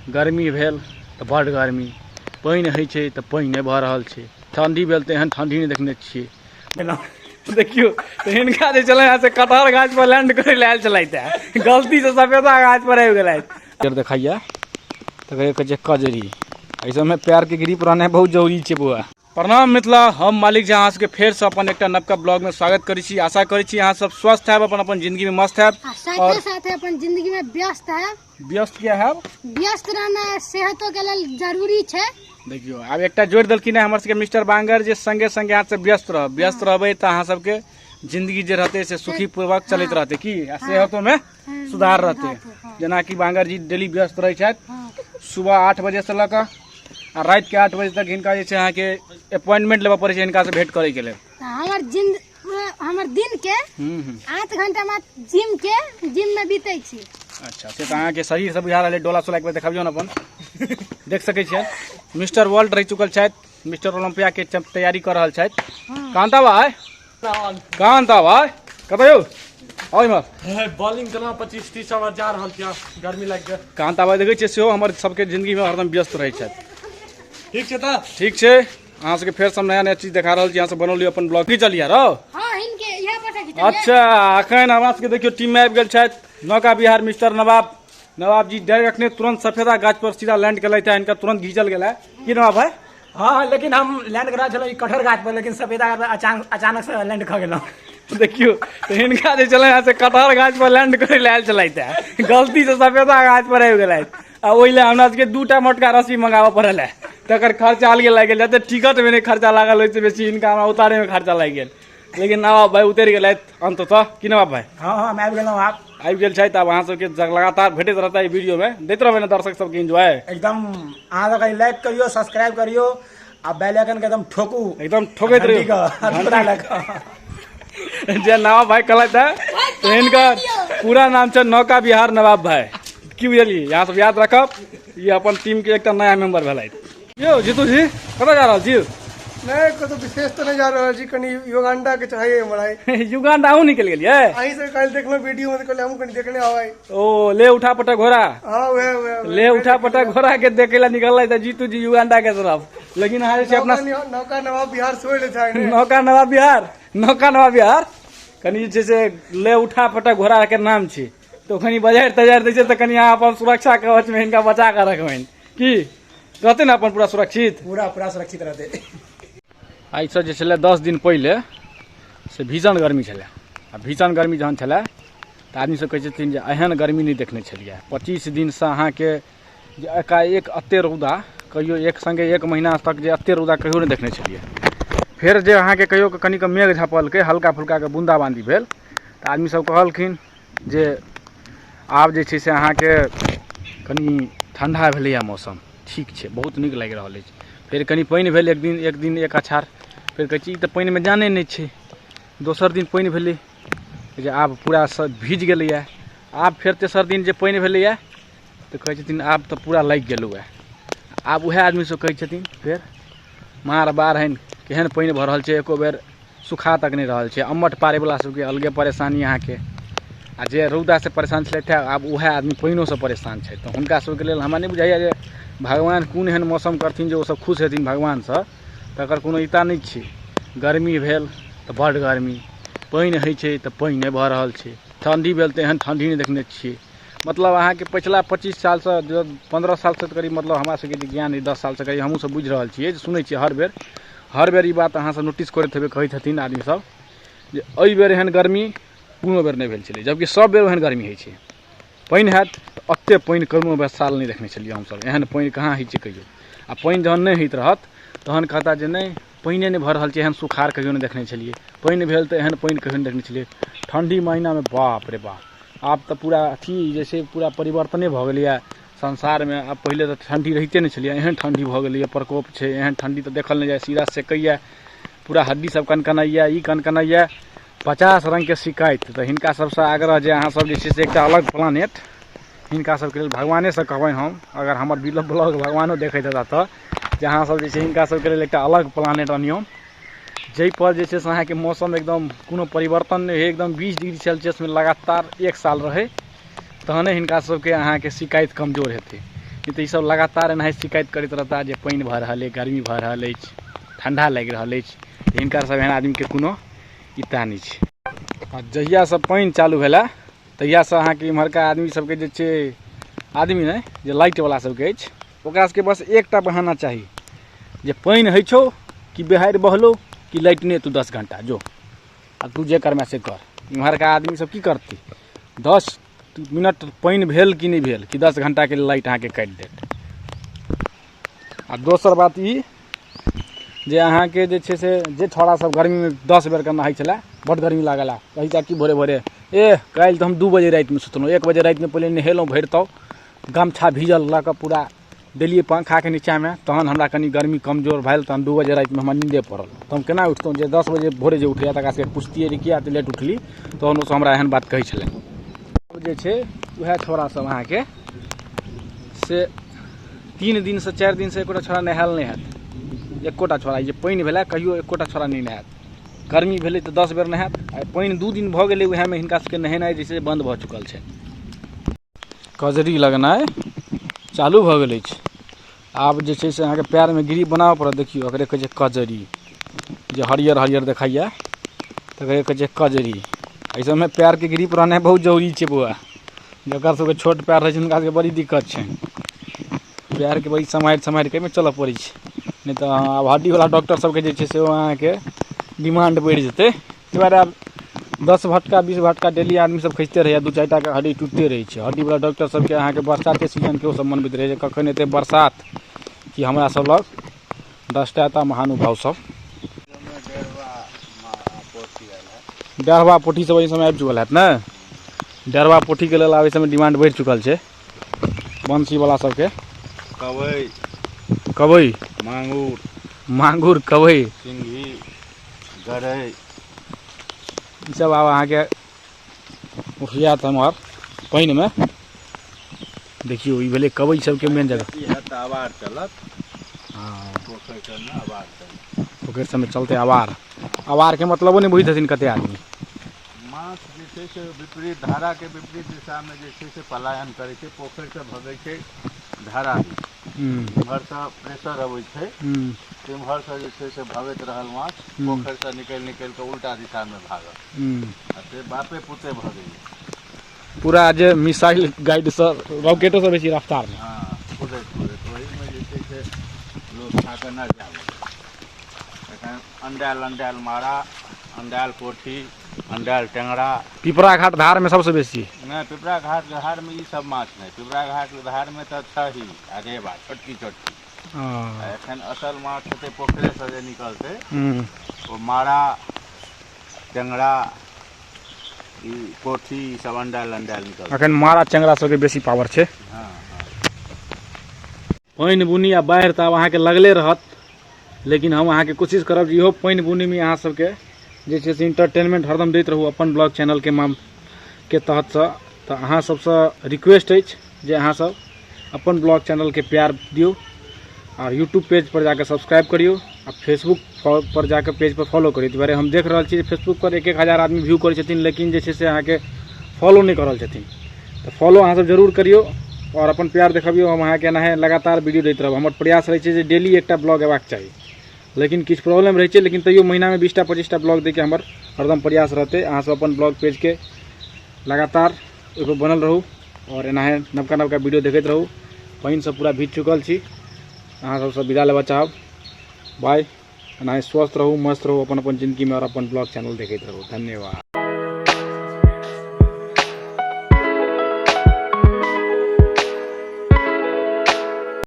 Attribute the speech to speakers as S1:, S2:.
S1: गर्मी भेल तो बड़ गर्मी, पानि होइ छै तो पानि नहीं भऽ रहल छै, ठंडी भेल तो एहन ठंडी नहीं देखने छियै। देखियो तो हिनका जे चले यहाँ से कटहर गाछ पर लैंड करे लायल चलते गलती से सफेदा गाछ पर आबि गेल। देखिए तो कहे कजरी ऐसे में पैर के ग्रिप रहना बहुत जरूरी है बउआ। प्रणाम मिथिला, हम मालिक जी अहाँ सबके फेर से अपन एक नवका ब्लॉग में स्वागत करै छी। आशा करै छी अहाँ सब स्वस्थ है, अपन अपन जिंदगी में मस्त है
S2: और साथ अपन जिंदगी में व्यस्त है।
S1: व्यस्त क्या है?
S2: व्यस्त रहना सेहतों के लिए जरूरी है।
S1: देखियो आब एकटा जोड़ देलखिन है हमर सबके मिस्टर बांगर जे संगे संगे यहाँ से व्यस्त रहबे तो अहाँ सबके जिंदगी जे रहते से सुखी पूर्वक चलते रहते की सेहतों में सुधार रहते। जना कि बांगर जी डेली व्यस्त रहे छथि, सुबह 8 बजे से लऽ आ रात के 8 बजे तक हिनका जे छै अहाँ के अपॉइंटमेंट लेबऽ पड़े छै हिनका से भेंट करे के लिए।
S2: हमर दिन के 8 घंटा में जिम में बीते छी।
S1: अच्छा से तो अहाँ के शरीर से बुझा रहा डोला सोला एक बार देखाबियो न अपन देख सकै छियै। मिस्टर वर्ल्ड रह चुकल छथि, मिस्टर ओलंपिया के तैयारी कर रहल छथि। कांता भाई कतऽ यौ
S3: बॉलिंग केना 25-30 ओवर जा रहल छै, गर्मी लागि गेल।
S1: कांता भाई देखै छियै सेहो हमर सबके जिंदगी में हरदम व्यस्त रहै छथि।
S3: ठीक छै तऽ
S1: ठीक छै, अहाँ सबके फेर सब नया नया चीज देखा रहल छी। यहाँ से बनौलियो अपन ब्लॉग की चलिए रहो। अच्छा अखन हमरा सबके देखियो टीम में आबि गेल छथि नौका बिहार मिस्टर नवाब जी डायरेक्ट ने तुरंत सफेदा गाछ पर सीधा लैंड कर लेते हैं, इनका तुरंत घिंचल गया कि नवाब भाई?
S3: हाँ लेकिन हम लैंड करा चलो कटहर गाछ पर, लेकिन सफेदा अचानक से लैंड कर गेलो।
S1: देखियो तो हिनका जे चले यहाँ से कटहर गाछ पर लैंड करे लायल चलते गलती से सफेदा गाछ पर आबि गेल आ ओइले हमरा सबके 2टा मोटका रस्सी मंगाबऽ पड़ल है, तकर खर्चा अलगे लागि गेल। जते टिकट में नहीं खर्चा लागल ओइसे बेसी हिनका हमरा उतारे में खर्चा लागि गेल। लेकिन नवाब भाई उतरि गेलथि अंततः कि नवाब भाई?
S3: हाँ हम आबि गेलहुँ। आप
S1: आबि गेल छथि, आब अहाँ सबके लगातार भेटैत रहता है वीडियो में, दैत रहबै ने दर्शक सबके एंजॉय
S3: एकदम। अहाँ सबके लाइक करियो, सब्सक्राइब करियो आ बेल आइकन के एकदम ठोकू,
S1: एकदम ठोकैत रहियो। जे नवाब भाई कहलथि है तो हिनकर पूरा नाम छै नौका बिहार नवाब भाई, की बुझलियै? यहाँ सब याद रखब, ये अपन टीम के एक नया मेंबर भेलथि। यो जीतू जी कतऽ जा रहल छी?
S4: नहीं कतो विशेष तो नहीं जा रहा जी, कनी युगांडा के चाहिए हमरा।
S1: युगांडा अहूँ निकल गेलियै?
S4: अहीं से कल देखलो वीडियो में, कल हमहू कनी देखने आवाई।
S1: ओ ले उठा पटक घोड़ा।
S4: हां वे
S1: ले उठा पटक घोड़ा के देखे ला निकल था जीतू जी युगांडा के तरफ। लेकिन अहाँ से अपना
S4: नौका नवाब बिहार छोड़ ले जाए ने।
S1: नौका नवाब बिहार कनी जे से ले उठा पटक घोड़ा के नाम छै, तो कनी बाजार तजार दै छै तो कनी अहाँ अपन सुरक्षा कवच में हिनका बचा के रखबनि की रहते ना अपन पूरा सुरक्षित
S3: सुरक्षित रहते।
S1: आई से जे छलै 10 दिन पहले से भीषण गर्मी छलै, आ भीषण गर्मी जहन छलै तऽ आदमी सब कहै छथिन जे एहन गर्मी नहीं देखने छलियै। 25 दिन से अहाँ के जे एकाएक एते रौदा कहियो एक संगे 1 महीना तक जे एते रौदा कहियो नहीं देखने छलियै। फिर जे अहाँ के कहियो कनिक मेघ झपलकै, हल्का फुल्का के बूंदाबांदी भेल तऽ आदमी सब कहलखिन जे आब जे छै से अहाँ के कनी ठंडा भेलैया, मौसम ठीक छै, बहुत नीक लागि रहल अछि। फिर कनी पानि भेल एक दिन एक अछाड़, फिर कहै छी तऽ पानि में जाने नहीं छै। दोसर दिन पानि भेलै जे आब पूरा भीज गेलैया। आब फिर तेसर दिन जे पानि भेलैया तऽ कहै छथिन आब तऽ पूरा लागि गेलौए। आब उएह आदमी सब कहै छथिन फिर मार बारहनि केहन पानि भऽ रहल छै, एको बेर सुखा तक नहीं रहल छै। अम्मट पारे वाला सबके अलगे परेशानी अहाँ के, आ जे रौदा से परेशान छलथि आब उएह आदमी पानिओ से परेशान छै। तऽ हुनका सबके लेल हमरा नहीं बुझाइया जे भगवान कोन एहन मौसम करथिन जे ओ सब खुश हेथिन भगवान से, तकर कोनो इता नहीं छै। गर्मी भेल तऽ बड़ गर्मी, पानि होइ छै तऽ पानि नहीं भऽ रहल छै, ठंडी भेल तऽ एहन ठंडी नहीं देखने छियै। मतलब अहाँ के पिछला 25 साल से 15 साल से करीब, मतलब हमरा सबके ज्ञान 10 साल से करीब हमहूँ सब बुझि रहल छियै, सुनै छियै हर बेर ई बात अहाँ सब नोटिस करैत हेबै, कहैत हथिन आदमी सब जे एहि बेर एहन गर्मी कोनो बेर नहीं भेल छलै, जबकि सब बेर ओहन गर्मी होइ छै। पानि हैत तऽ एते पानि कोनो बेर साल नहीं देखने छलियै हमसब, एहन पानि कहाँ होइ छै कहियो। आ पानि जहन नहीं होइत रहत तहन कहता जे नहीं पानि नहीं भऽ रहल छै, एहन सुखाड़ कहियो नहीं देखने छलियै। पानि भेल तऽ एहन पानि कहियो नहीं देखने छलियै। ठंडी महीना में बाप रे बाप, आब तऽ पूरा अथी जैसे पूरा परिवर्तने भऽ गेलैया संसार में। अब पहले तो ठंडी रहिते नहीं छलियै, एहन ठंडी भऽ गेलैया, प्रकोप छै, एहन ठंडी तो देखल नहीं जाए। सीधा सेकैया, पूरा हड्डी सब कनकनाइया, ई कनकनाइया, 50 रंग के शिकायत। तो हिनका सबसे आग्रह जे अहाँ सब जे छै से एकटा अलग प्लानेट हिनका सबके लेल भगवाने से कहबनि हम, अगर हमर ब्लॉग भगवानो देखैत हेता तऽ जे अहाँ सब जे छै हिनका सबके लेल एकटा अलग प्लानेट अनियौन, जै पर जे छै से अहाँ के मौसम एकदम कोनो परिवर्तन नहीं है, एकदम 20 डिग्री सेल्सियस में लगातार 1 साल रहे, तहने हिनका सबके अहाँ के शिकायत कमजोर हेतै। नहीं तो ई सब लगातार एनाहे शिकायत करते रहता जे पानी भऽ रहल है, गर्मी भऽ रहल अछि, ठंडा लागि रहल अछि। तऽ हिनकर सब एहन आदमीके कोनो इता नहीं छै। आ जहिया से पानी चालू भेला तहिया से अहाँके इम्हरका आदमी सबके जे छै, आदमी नहीं जे लाइट वाला सबके अछि, ओकरा सबके बस एकटा बहाना चाही जे पानी होइ छौ कि बिहाड़ि बहलो कि लाइट नहीं तू 10 घंटा जो आ तू जे करमे से कर। इम्हरका आदमी सब की करती, 10 मिनट पानी भेल कि नहीं भेल कि 10 घंटा के लाइट अहाँके काटि देत। आ दोसर बात ई जे अहाँके जे छै से जे छौड़ा सब गर्मी में 10 बेर के नहाय छलै, बड़ गर्मी लागला, कहता कि भोरे भोरे काल्हि तऽ हम 2 बजे राति में सुतलहुँ, 1 बजे राति में पहले नहेलहुँ भरितौ, गमछा भीजल लऽ कऽ पूरा देलियै पंखा के नीचा में, तहन हमरा कनी गर्मी कमजोर भेल, तहन 2 बजे राति में हमरा नींदे पड़ल। तऽ हम केना उठतहुँ जे 10 बजे भोरे जे उठैया तकरा सबके पुछतियै जे किया लेट उठली, तहन ओसभ हमरा एहन बात कहै छलै। अब जे छै वएह छौड़ा सब अहाँके से 3 दिन से 4 दिन से एकोटा छौड़ा नहायल नहीं हैत। एकोटा छौड़ा जे पानी भेलै कहियो एकोटा छौड़ा नहीं नहायत। गर्मी भेलै तऽ 10 बेर नहायत, आ पानी 2 दिन भऽ गेलै उएहमे हिनका सबके नहेनाइ जे छै बंद भऽ चुकल छै। कजरी लगनाइ चालू भऽ गेल अछि। आब जे छै से अहाँके पैर में गिरी बनाबऽ पड़त। देखियो एकरे कहै छै कजरी, जे हरियर हरियर देखाइया तकरे कहै छै कजरी। एहि सबमे पैर के ग्रिप रहनाइ बहुत जरूरी छै बौआ, जकर सबके छोट पैर रहै छै हुनका सबके बड़ी दिक्कत छै। पैर के बड़ी सम्हारि के चलऽ पड़ै छै, नहीं तऽ आब हड्डी वाला डॉक्टर सबके जे छै से अहाँके डिमांड बढ़ि जेतै। ताहि दुआरे आब 10 भटका 20 भटका डेली आदमी सब खिंचते रहैया, 2-4 टा के हड्डी टूटते रहै छै। हड्डी वाला डॉक्टर सबके अहाँके बरसातके सीजन के ओ सब मनबैत रहै छै, कखन एतै बरसात कि हमरा सब लग 10 टा एता महानुभाव सब डेढ़वा पोठी सब एहि समय आबि चुकल हैत ने। डेढ़वा पोठी के लेल आब एहि समय डिमांड बढ़ि चुकल छै बंसी वाला सबके। कबै, मांगुर, कबै,
S5: सिंघी, गरई,
S1: ई सब आब अहाँके उठियात हमर पानि में। देखियो ई भेलै कबै सबके मेन जगह।
S5: आवार चलत,
S1: हाँ
S5: पोखरि सबमे आवार चलत,
S1: पोखरि सबमे चलते आवार। आवार के मतलबो नहीं बुझै छथिन कते आदमी।
S5: माछ जे छै से विपरीत धारा के विपरीत दिशा में जे छै से पलायन करै छै, पोखरि से भगै छै धारा में। इम्हरसँ प्रेशर अबै छै, इम्हरसँ जे छै से भगैत रहल माछ, पोखरिसँ निकलि कऽ उल्टा दिशा में भागल, आ से बापे पुते भगैया।
S1: पूरा जे मिसाइल गाइड से रॉकेटो से बेसी रफ्तार में।
S5: हाँ, कुदैत ओहिमे जे छै से लोक खाकऽ नहि जाबै। एखन अंडायल मारा, अंडायल पोठी, अंडायल टेंगरा।
S1: पिपरा घाट धार में सबसे बेसी।
S5: नहीं, पिपरा घाट धार में ई सब माछ नहीं। पिपरा घाट धार में तो छही आगे बात छोटकी। एखन असल माछ हेतै पोखरे से जे निकलतै, ओ मारा, टेंगरा, ई पोठी, ई सब अंडायल निकलतै।
S1: अखन मारा चेंगरा सबके बेसी पावर छै।
S5: हाँ।
S1: पानि बुनी आ बाढ़ि तऽ आब अहाँके लगले रहत, लेकिन हम अहाँके कोशिश करब जे इहो पानि बुनी में अहाँ सबके जे छै से इंटरटेनमेंट हरदम दैत रहू अपन ब्लॉग चैनल के तहत से। तऽ अहाँ सबसँ रिक्वेस्ट अछि जे अहाँ सब अपन ब्लॉग चैनल के प्यार दियौ, और यूट्यूब पेज पर जाकर सब्सक्राइब करियो, आ फेसबुक पर जाकर पेज पर फॉलो करियो। दुआरे हम देख रहल छी फेसबुक पर 1-1 हजार आदमी व्यू करै छथिन, लेकिन जे छै से अहाँके फॉलो नहीं कर रहल छथिन। तऽ फॉलो अहाँ सब जरूर करियो और अपन प्यार देखबियो। हम अहाँके एनाहे लगातार वीडियो दैत रहब। हमर प्रयास रहै छै जे डेली एकटा ब्लॉग अयबाक चाही, लेकिन किछु प्रॉब्लम रहै छै, लेकिन तैयो महीना में 20टा 25टा ब्लॉग दैके हमर हरदम प्रयास रहतै। अहाँ सब अपन ब्लॉग पेज के लगातार ओहिपर बनल रहू और एनाहे नवका वीडियो देखैत रहू। पानि से पूरा भीज चुकल छी, अहाँ सबसँ विदा लेबऽ चाहब। बाय। एनाहे स्वस्थ रहू, मस्त रहू अपन जिंदगी में, और अपन ब्लॉग चैनल देखैत रहू। धन्यवाद।